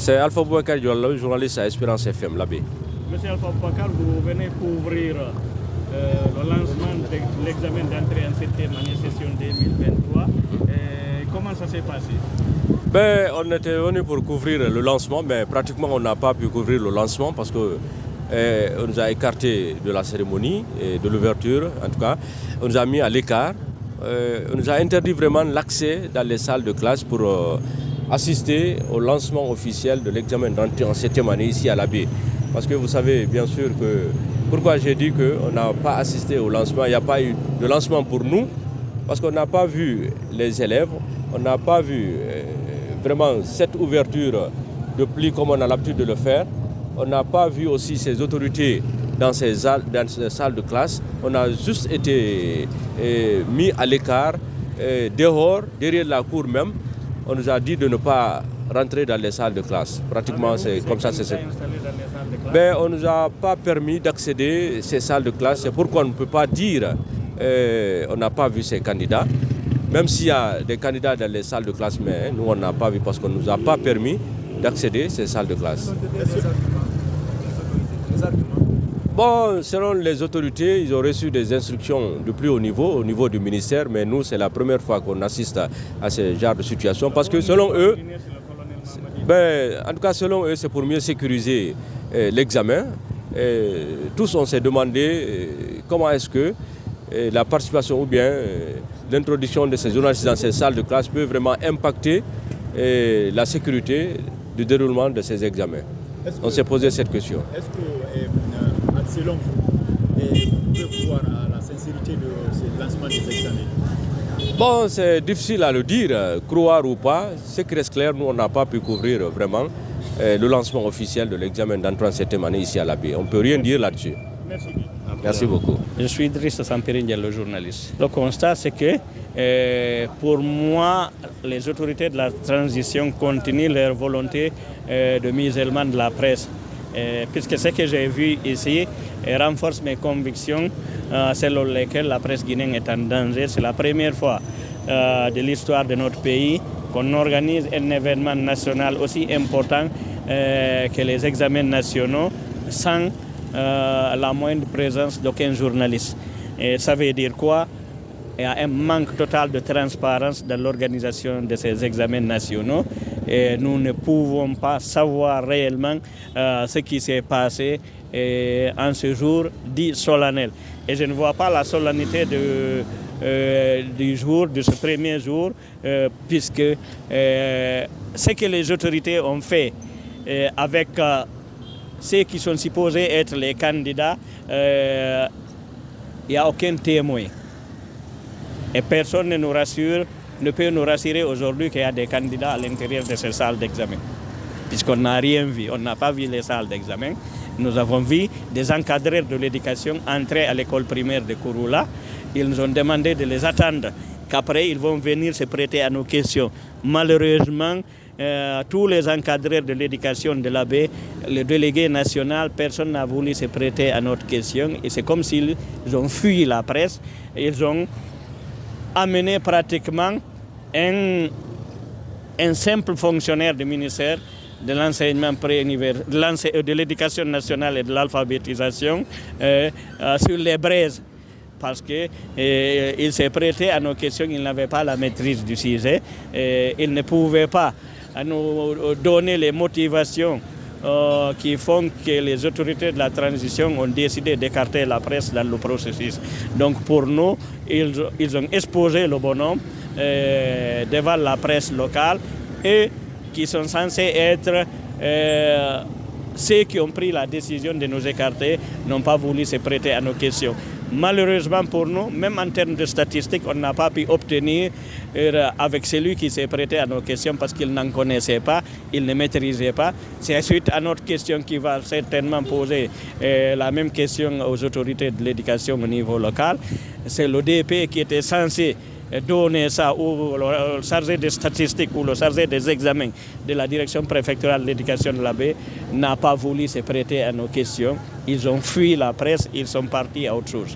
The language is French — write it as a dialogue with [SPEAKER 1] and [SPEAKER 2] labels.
[SPEAKER 1] C'est Alpha Boubacar Diallo, journaliste à Espérance FM, l'abbé.
[SPEAKER 2] Monsieur Alpha Boubacar, vous venez couvrir le lancement de l'examen d'entrée en 7e année session 2023. Comment ça s'est passé?
[SPEAKER 1] On était venu pour couvrir le lancement, mais pratiquement on n'a pas pu couvrir le lancement parce que on nous a écartés de la cérémonie et de l'ouverture, en tout cas. On nous a mis à l'écart. On nous a interdit vraiment l'accès dans les salles de classe pour assister au lancement officiel de l'examen d'entrée en 7e année ici à l'Abbé. Parce que vous savez bien sûr que... Pourquoi j'ai dit qu'on n'a pas assisté au lancement, il n'y a pas eu de lancement pour nous, parce qu'on n'a pas vu les élèves, on n'a pas vu vraiment cette ouverture de pli comme on a l'habitude de le faire. On n'a pas vu aussi ces autorités dans ces salles de classe. On a juste été mis à l'écart, dehors, derrière la cour même. On nous a dit de ne pas rentrer dans les salles de classe. Pratiquement, c'est comme ça. On ne nous a pas permis d'accéder à ces salles de classe. C'est pourquoi on ne peut pas dire on n'a pas vu ces candidats. Même s'il y a des candidats dans les salles de classe, mais nous, on n'a pas vu parce qu'on ne nous a pas permis d'accéder à ces salles de classe. Bon, selon les autorités, ils ont reçu des instructions de plus haut niveau, au niveau du ministère, mais nous, c'est la première fois qu'on assiste à ce genre de situation, parce que selon eux, en tout cas, selon eux, c'est pour mieux sécuriser l'examen. Tous, on s'est demandé comment est-ce que la participation ou bien l'introduction de ces journalistes dans ces salles de classe peut vraiment impacter la sécurité du déroulement de ces examens. On s'est posé cette question.
[SPEAKER 3] Est-ce que, selon vous, vous pouvez voir la sincérité de ce lancement des examens?
[SPEAKER 1] Bon, c'est difficile à le dire, croire ou pas. Ce qui reste clair, nous, on n'a pas pu couvrir vraiment le lancement officiel de l'examen d'entrée en 7e année ici à l'Abbé. On ne peut rien dire là-dessus.
[SPEAKER 2] Merci.
[SPEAKER 1] Merci beaucoup.
[SPEAKER 2] Je suis Idriss Sampérine Diallo, journaliste. Le constat, c'est que pour moi, les autorités de la transition continuent leur volonté de musellement de la presse. Puisque ce que j'ai vu ici renforce mes convictions selon lesquelles la presse guinéenne est en danger. C'est la première fois de l'histoire de notre pays qu'on organise un événement national aussi important que les examens nationaux sans la moindre présence d'aucun journaliste. Et ça veut dire quoi? Il y a un manque total de transparence dans l'organisation de ces examens nationaux. Et nous ne pouvons pas savoir réellement ce qui s'est passé en ce jour dit solennel. Et je ne vois pas la solennité du jour, de ce premier jour, puisque ce que les autorités ont fait avec ceux qui sont supposés être les candidats, il n'y a aucun témoin. Et personne ne peut nous rassurer aujourd'hui qu'il y a des candidats à l'intérieur de ces salles d'examen. Puisqu'on n'a rien vu, on n'a pas vu les salles d'examen. Nous avons vu des encadreurs de l'éducation entrer à l'école primaire de Kouroula. Ils nous ont demandé de les attendre, qu'après ils vont venir se prêter à nos questions. Malheureusement, tous les encadreurs de l'éducation de l'Abbé, le délégué national, personne n'a voulu se prêter à notre question. Et c'est comme s'ils ont fui la presse. Ils ont amené pratiquement un simple fonctionnaire du ministère de l'enseignement de l'éducation nationale et de l'alphabétisation sur les braises. Parce qu'il s'est prêté à nos questions, il n'avait pas la maîtrise du sujet. Il ne pouvait pas nous donner les motivations qui font que les autorités de la transition ont décidé d'écarter la presse dans le processus. Donc pour nous, ils ont exposé le bonhomme devant la presse locale et qui sont censés être ceux qui ont pris la décision de nous écarter, n'ont pas voulu se prêter à nos questions. Malheureusement pour nous, même en termes de statistiques, on n'a pas pu obtenir avec celui qui s'est prêté à nos questions parce qu'il n'en connaissait pas, il ne maîtrisait pas. C'est suite à notre question qui va certainement poser la même question aux autorités de l'éducation au niveau local. C'est l'ODP qui était censé donner ça, ou le chargé des statistiques ou le chargé des examens de la direction préfectorale de l'éducation de l'Abbé n'a pas voulu se prêter à nos questions. Ils ont fui la presse, ils sont partis à autre chose.